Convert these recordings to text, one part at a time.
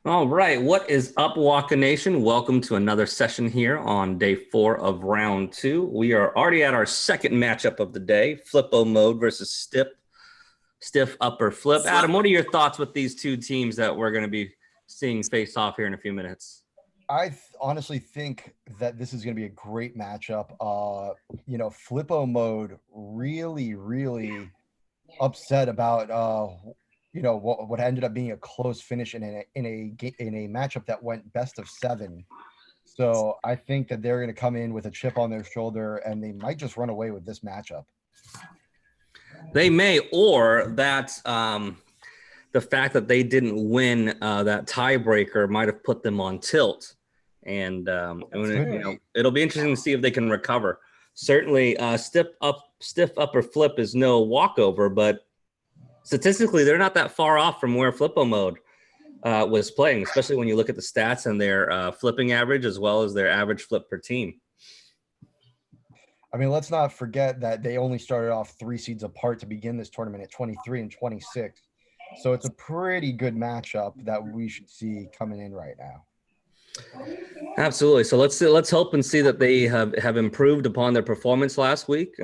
All right, what is up, Waka Nation? Welcome to another session here on day 4 of round 2. We are already at our second matchup of the day, Flipo mode versus stiff upper flip. Adam, what are your thoughts with these two teams that we're going to be seeing face off here in a few minutes? I honestly think that this is going to be a great matchup. Flippo mode really upset about what ended up being a close finish in a matchup that went best of 7. So I think that they're going to come in with a chip on their shoulder, and they might just run away with this matchup. They may, or that the fact that they didn't win that tiebreaker might have put them on tilt. And it'll be interesting to see if they can recover. Certainly, stiff upper flip is no walkover, but statistically, they're not that far off from where Flippo mode was playing, especially when you look at the stats and their flipping average as well as their average flip per team. I mean, let's not forget that they only started off 3 seeds apart to begin this tournament at 23 and 26. So it's a pretty good matchup that we should see coming in right now. Absolutely. So let's hope and see that they have improved upon their performance last week.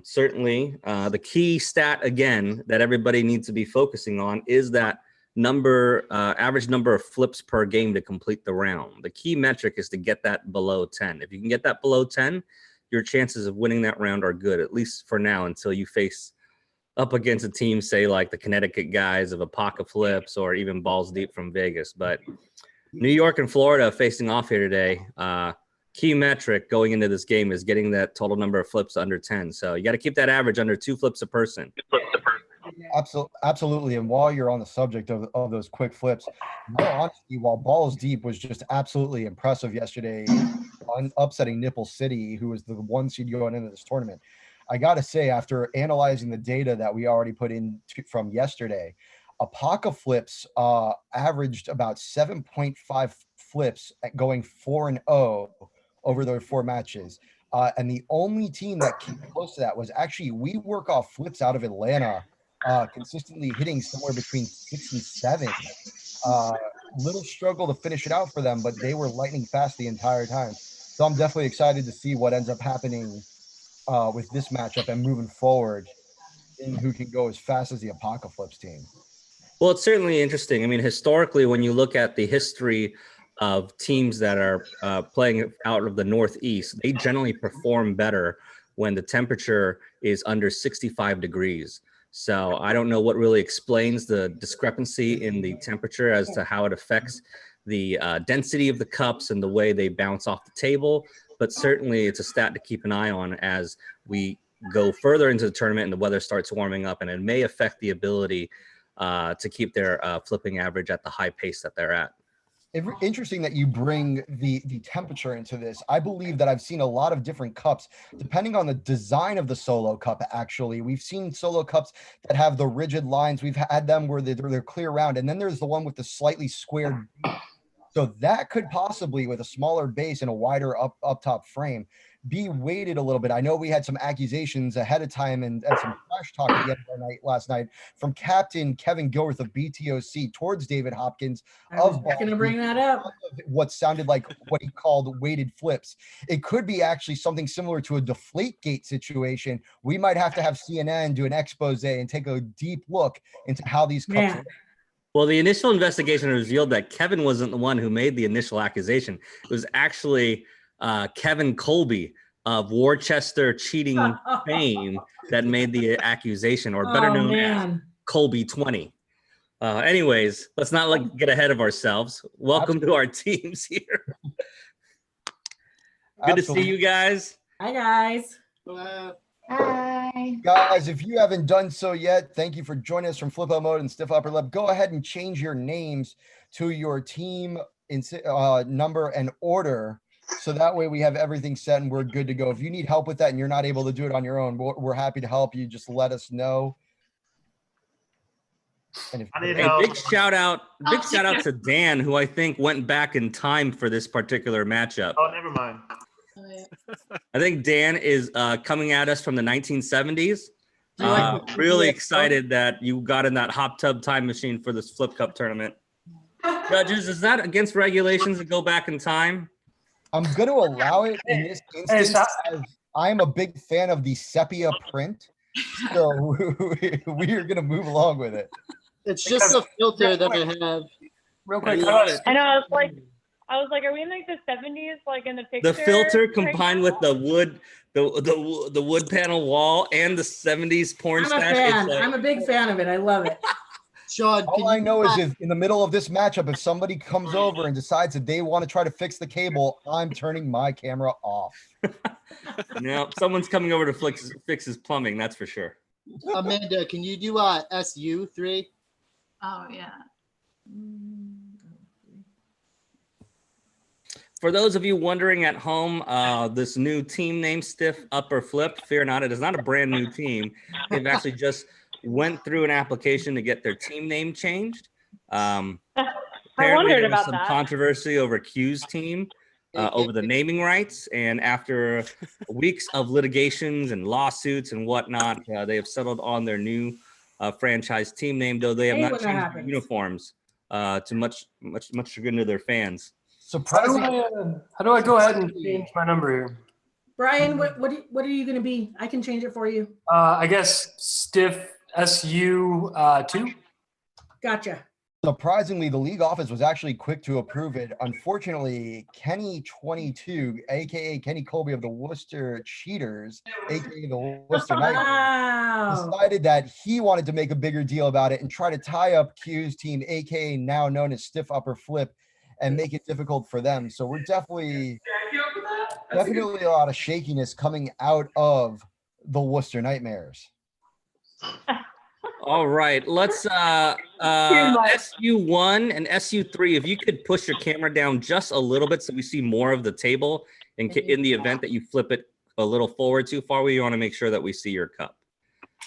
Certainly, the key stat again that everybody needs to be focusing on is that average number of flips per game to complete the round. The key metric is to get that below 10. If you can get that below 10, your chances of winning that round are good, at least for now, until you face up against a team, say like the Connecticut guys of Apoca Flips or even Balls Deep from Vegas. But New York and Florida facing off here today. Key metric going into this game is getting that total number of flips under 10. So you got to keep that average under 2 flips a person. Absolutely. And while you're on the subject of those quick flips, honestly, while Balls Deep was just absolutely impressive yesterday, upsetting Nipple City, who was the 1 seed going into this tournament, I got to say, after analyzing the data that we already put in from yesterday, Apoca Flips averaged about 7.5 flips at going 4-0 over those 4 matches. And the only team that came close to that was actually We Work Off Flips out of Atlanta, consistently hitting somewhere between 6 and 7. Little struggle to finish it out for them, but they were lightning fast the entire time. So I'm definitely excited to see what ends up happening with this matchup and moving forward, in who can go as fast as the Apoca Flips team. Well, it's certainly interesting. I mean, historically, when you look at the history of teams that are playing out of the Northeast, they generally perform better when the temperature is under 65 degrees. So I don't know what really explains the discrepancy in the temperature as to how it affects the density of the cups and the way they bounce off the table. But certainly it's a stat to keep an eye on as we go further into the tournament and the weather starts warming up, and it may affect the ability to keep their flipping average at the high pace that they're at. Interesting that you bring the temperature into this. I believe that I've seen a lot of different cups depending on the design of the solo cup. Actually, we've seen solo cups that have the rigid lines. We've had them where they're clear round, and then there's the one with the slightly squared base. So that could possibly, with a smaller base and a wider up top frame, be weighted a little bit. I know we had some accusations ahead of time and some trash talk at the end of the night last night from Captain Kevin Gilworth of BTOC towards David Hopkins. I was going to bring that up. What sounded like what he called weighted flips. It could be actually something similar to a deflate gate situation. We might have to have CNN do an expose and take a deep look into how these cups work. Well, the initial investigation revealed that Kevin wasn't the one who made the initial accusation. It was actually Kevin Colby of Worcester cheating fame that made the accusation, or better known as Colby 20. Anyways, let's not get ahead of ourselves. Welcome to our teams here. Good to see you guys. Hi, guys. Hi. Guys, if you haven't done so yet, thank you for joining us from Flippo Mode and Stiff Upper Lip. Go ahead and change your names to your team in number and order, so that way we have everything set and we're good to go. If you need help with that and you're not able to do it on your own, we're happy to help you. Just let us know. And big shout out to Dan, who I think went back in time for this particular matchup. Oh, never mind. I think Dan is coming at us from the 1970s. Really excited that you got in that hot tub time machine for this Flip Cup tournament. Judges, is that against regulations to go back in time? I'm going to allow it in this instance as I am a big fan of the sepia print. So we are going to move along with it. It's just a filter that I have. Real quick, I know. I was like, are we in like the 70s, like in the picture? The filter right combined now? with the wood, the wood panel wall and the 70s porn I'm a stash. fan. It's like- I'm a big fan of it. I love it. Sean, All I know is if in the middle of this matchup, if somebody comes over and decides that they want to try to fix the cable, I'm turning my camera off. No, someone's coming over to fix his plumbing. That's for sure. Amanda, can you do SU3? Oh, yeah. For those of you wondering at home, this new team name, Stiff Upper Flip, fear not, it is not a brand new team. They've actually just went through an application to get their team name changed. Apparently wondered there was about some that. controversy over Q's team over the naming rights, and after weeks of litigations and lawsuits and whatnot, they have settled on their new franchise team name, though they have Hey, not when that changed their happens. uniforms to much chagrin to their fans. Surprisingly, How do I go ahead and change my number here? Brian, what are you going to be? I can change it for you. I guess Stiff SU2. Gotcha. surprisingly, the league office was actually quick to approve it. Unfortunately, Kenny22, aka Kenny Colby of the Worcester Cheaters, aka the Worcester Knights, Wow. decided that he wanted to make a bigger deal about it and try to tie up Q's team, aka now known as Stiff Upper Flip, and make it difficult for them. So we're definitely a lot of shakiness coming out of the Worcester Nightmares. All right, let's SU1 and SU3. If you could push your camera down just a little bit so we see more of the table in the event that you flip it a little forward too far, we want to make sure that we see your cup.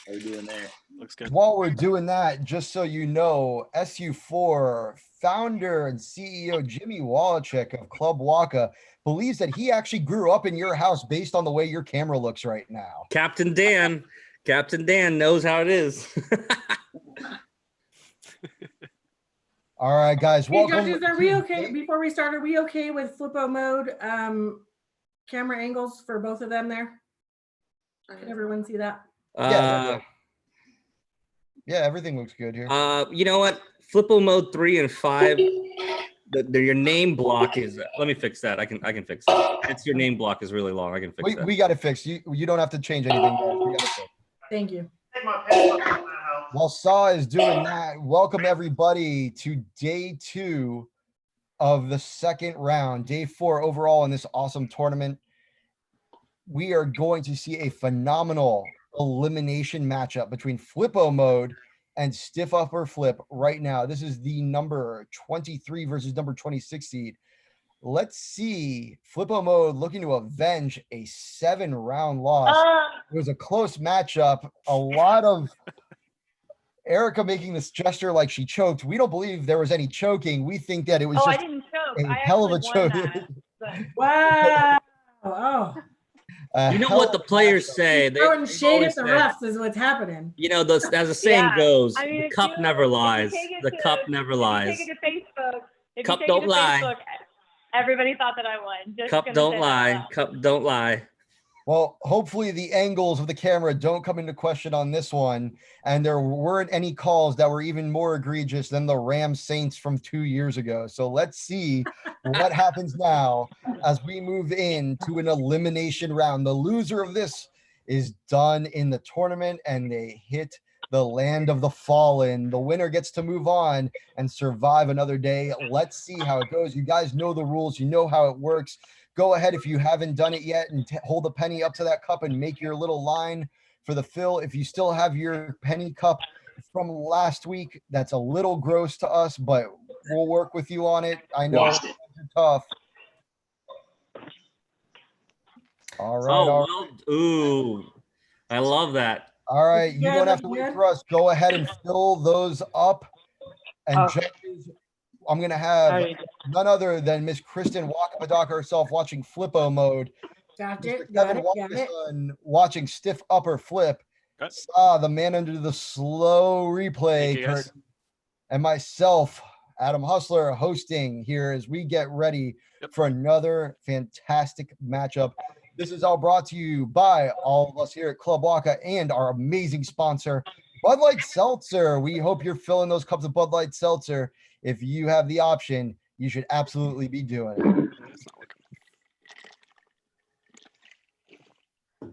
How we doing there? Looks good. While we're doing that, just so you know, SU4 founder and CEO Jimmy Wallachek of Club Waka believes that he actually grew up in your house based on the way your camera looks right now. Captain Dan knows how it is. All right, guys, Hey, welcome. judges, are we okay? Before we start, are we okay with Flipo mode camera angles for both of them there? Can everyone see that? Yeah, everything looks good here. You know what? Flippo mode 3 and 5. Your name block is. Let me fix that. I can fix that. It's your name block is really long. I can fix that. We got it fixed. You don't have to change anything, guys. We got it fixed. Thank you. While Saw is doing that, welcome everybody to day 2 of the second round, day 4 overall in this awesome tournament. We are going to see a phenomenal elimination matchup between Flippo mode and Stiff Upper Flip right now. This is the number 23 versus number 26 seed. Let's see Flippo mode looking to avenge a 7-round loss. It was a close matchup. A lot of Erica making this gesture like she choked. We don't believe there was any choking. We think that it was I just didn't choke. a I hell of a actually won choke. that, but- Wow. Oh, You know what the players say? throwing they've shade always at the said, refs is what's happening. You know, as the saying Yeah. goes, I mean, the if cup you- never if you lies. take it The to- cup never If you lies. take it to Facebook, Cup don't lie. Facebook, everybody thought that I won. Just Cup gonna don't say that lie. now. Cup don't lie. Well, hopefully the angles of the camera don't come into question on this one. And there weren't any calls that were even more egregious than the Rams Saints from 2 years ago. So let's see what happens now as we move into an elimination round. The loser of this is done in the tournament and they hit the land of the fallen. The winner gets to move on and survive another day. Let's see how it goes. You guys know the rules. You know how it works. Go ahead if you haven't done it yet and hold the penny up to that cup and make your little line for the fill. If you still have your penny cup from last week, that's a little gross to us, but we'll work with you on it. I know it's tough. All right. Oh, all well, ooh, I love that. All right, you Yeah, don't have to that's wait good. for us. Go ahead and fill those up. And Okay. judges, I'm gonna have none other than Miss Kristen Wakapadoka herself watching Flippo mode. Got Mr. it. Got Kevin it. Got it. Watson watching Stiff Upper Flip. Okay. The man under the slow replay Thank you, guys. curtain. And myself Adam Hustler hosting here as we get ready for another fantastic matchup. This is all brought to you by all of us here at Club Waka and our amazing sponsor, Bud Light Seltzer. We hope you're filling those cups of Bud Light Seltzer. If you have the option, you should absolutely be doing it.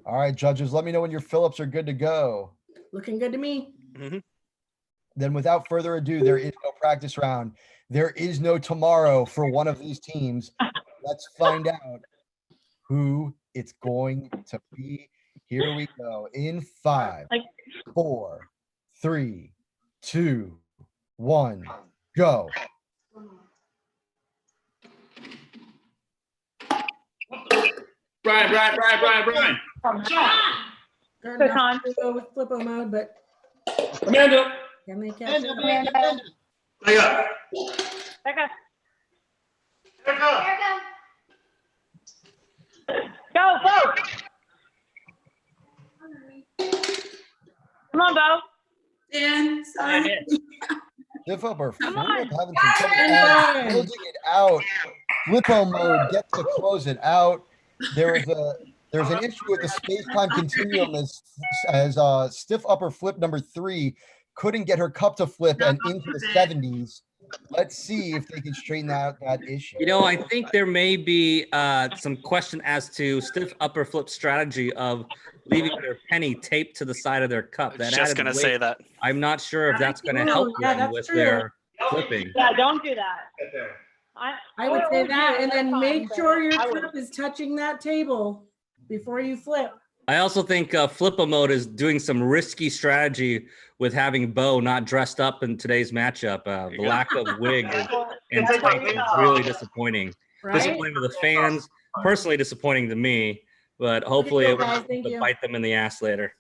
All right, judges, let me know when your fill-ups are good to go. Looking good to me. Then without further ado, there is no practice round. There is no tomorrow for one of these teams. Let's find out who it's going to be. Here we go. In 5, 4, 3, 2, 1, go. Brian. They're not to go with Flippo mode, but Amanda. can they catch it? Becca. Go, Bo. Come on, Bo. Dan, sorry. Stiff upper flip, Come on. having some trouble closing it out. Flippo mode gets to close it out. There's an issue with the space-time continuum as stiff upper flip number 3 couldn't get her cup to flip and into the 70s. Let's see if they can straighten out that issue. You know, I think there may be some question as to stiff upper flip strategy of leaving their penny taped to the side of their cup. That Just added gonna weight, say that. I'm not sure if that's going to help Yeah, them that's with true. their flipping. Yeah, don't do that. I would say that, and then That's make fine, sure but your I would- cup is touching that table before you flip. I also think Flippo mode is doing some risky strategy with having Bo not dressed up in today's matchup. The lack of wig and tights is really disappointing. Right? Disappointing to the fans, personally disappointing to me, but hopefully it guys. will Thank you. bite them in the ass later.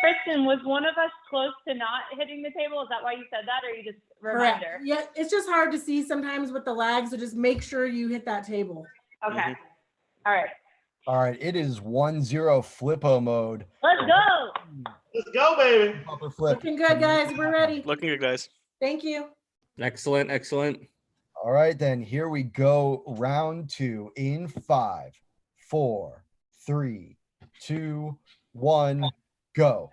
Kristen, was one of us close to not hitting the table? Is that why you said that, or you just Correct. reminder? Yeah, it's just hard to see sometimes with the lag, so just make sure you hit that table. Okay. All right. All right, it is 1-0 Flippo mode. Let's go. Let's go, baby. Upper flip. Looking good, guys. We're ready. Looking good, guys. Thank you. Excellent, excellent. All right, then here we go. Round 2 in 5, 4, 3, 2, 1, go.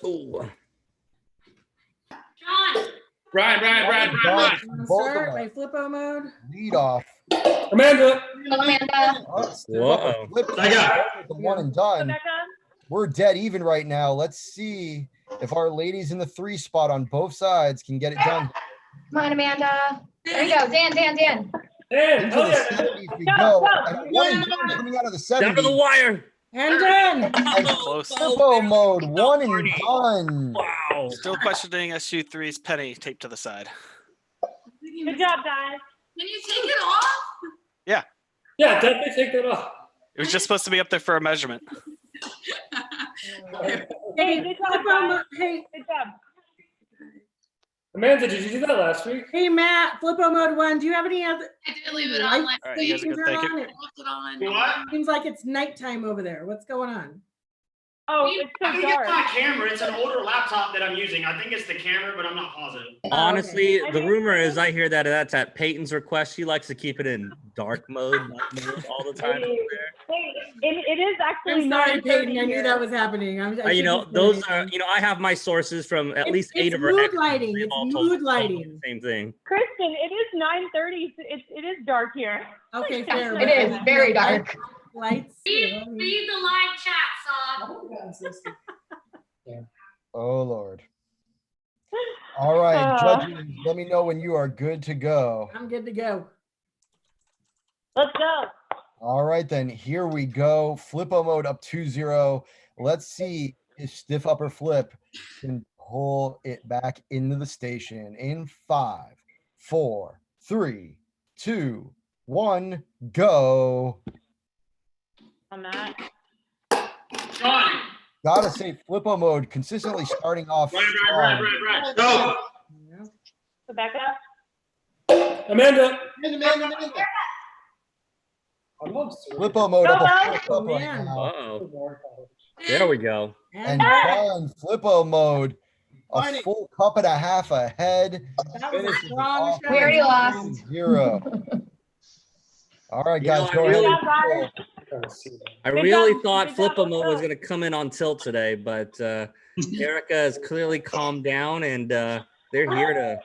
Go. Brian. Both Start of by us Flippo mode. lead off. Amanda. Amanda. Whoa. I got The one and done. Rebecca. We're dead even right now. Let's see if our ladies in the 3 spot on both sides can get it done. Come on, Amanda. There you go. Dan. Into the 70s we go. And one and done coming out of the Down to the 70s. wire. And done. And Close. Flippo mode, one and done. Wow. Still questioning SU3's penny taped to the side. Good job, guys. Can you take it off? Yeah, definitely take that off. It was just supposed to be up there for a measurement. Hey, good job, Flippo guys. mode. Hey, Good job. Amanda, did you do that last week? hey, Matt. Flippo mode 1. Do you have any other? I did leave it on. lights All right, that you guys are can good. turn Thank you. on? I left it on. Seems like it's nighttime over there. What's going on? Oh, it's I so think it's dark. my camera. It's an older laptop that I'm using. I think it's the camera, but I'm not positive. Honestly, Okay. the rumor is I hear that that's at Peyton's request. She likes to keep it in dark mode, night mode all the time over there. Hey, it is actually I'm sorry, 9:30 Peyton. I knew here. that was happening. You know, those are, you know, I have my sources from at least 8 of our mood experts. lighting. They've It's all told mood me lighting. the same thing. Kristen, it is 9:30. It is dark here. Okay, fair. It is very dark. Lights. Read the live chat, Saw. Oh, Lord. All right, judges, let me know when you are good to go. I'm good to go. Let's go. All right, then here we go. Flippo mode up 2-0. Let's see if stiff upper flip can pull it back into the station in 5, 4, 3, 2, 1, go. On that. Sean. Gotta say, Flippo mode consistently starting off. strong. Go. Rebecca. Amanda. Flippo mode up a Go, flip up right man. now. Uh-oh. There we go. And done. Flippo mode a Barney. full cup and a half ahead. That was a Finishes it strong off show. We already with lost. 0. All right, You know, guys, I go ahead. really- Good job, guys. I Good really job. thought Good job. Flipo Mode was Let's go. going to come in on tilt today, but Erica has clearly calmed down, and they're here to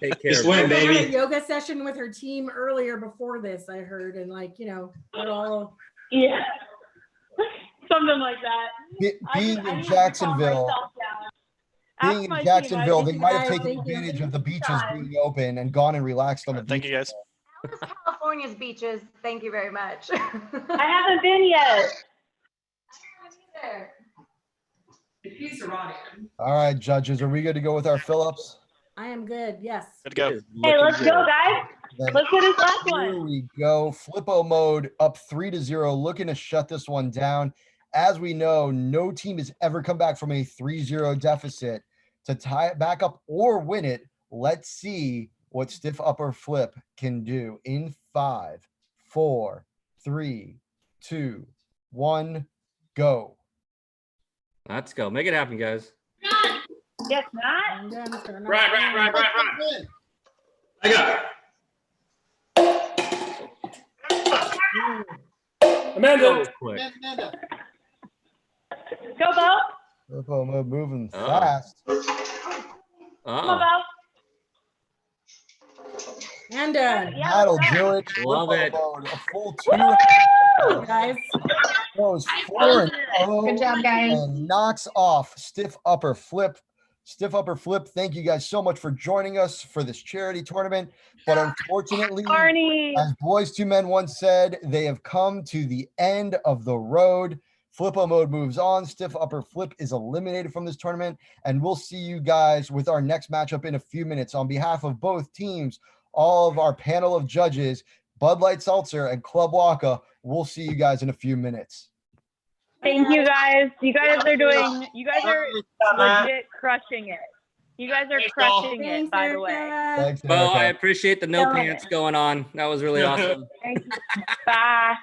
take care Just of win, it. She had a baby. yoga session with her team earlier before this, I heard, and they're all. Yeah. Something like that. Being I in need to calm Jacksonville, myself down. Ask being my in team. Jacksonville, they might have Guys, taken thank you. advantage of the beaches Time. being open and gone and relaxed on the Thank beach. you, guys. How was California's beaches? Thank you very much. I haven't been yet. All right, judges, are we good to go with our fill-ups? I am good. Yes. Good to go. It is Hey, looking let's good. go, guys. Then Let's get this last here one. we go. Flippo Mode up 3-0, looking to shut this one down. As we know, no team has ever come back from a 3-0 deficit to tie it back up or win it. Let's see what Stiff Upper Flip can do in 5, 4, 3, 2, 1, go. Let's go. Make it happen, guys. Guess not. I'm done. Starting off Right. strong. I got it. Amanda. Quick. Amanda. Go, Bo. Flippo Mode moving Oh. fast. Go, Oh, Bo. And done. Yeah, That'll let's go. do it. Love Flippo it. Mode, a full 2 Guys. goes 4-0. Good job, guys. And knocks off Stiff Upper Flip. Stiff Upper Flip, thank you guys so much for joining us for this charity tournament. But unfortunately, Barney. as Boys Two Men once said, they have come to the end of the road. Flippo Mode moves on. Stiff Upper Flip is eliminated from this tournament. And we'll see you guys with our next matchup in a few minutes. On behalf of both teams, all of our panel of judges, Bud Light Seltzer and Club Waka, we'll see you guys in a few minutes. Thank you, guys. You guys are legit crushing it. You guys are crushing it, Thanks, by the way. Erica. Thanks, well, I Erica. appreciate the no pants going on. That was really awesome. Thank you. Bye.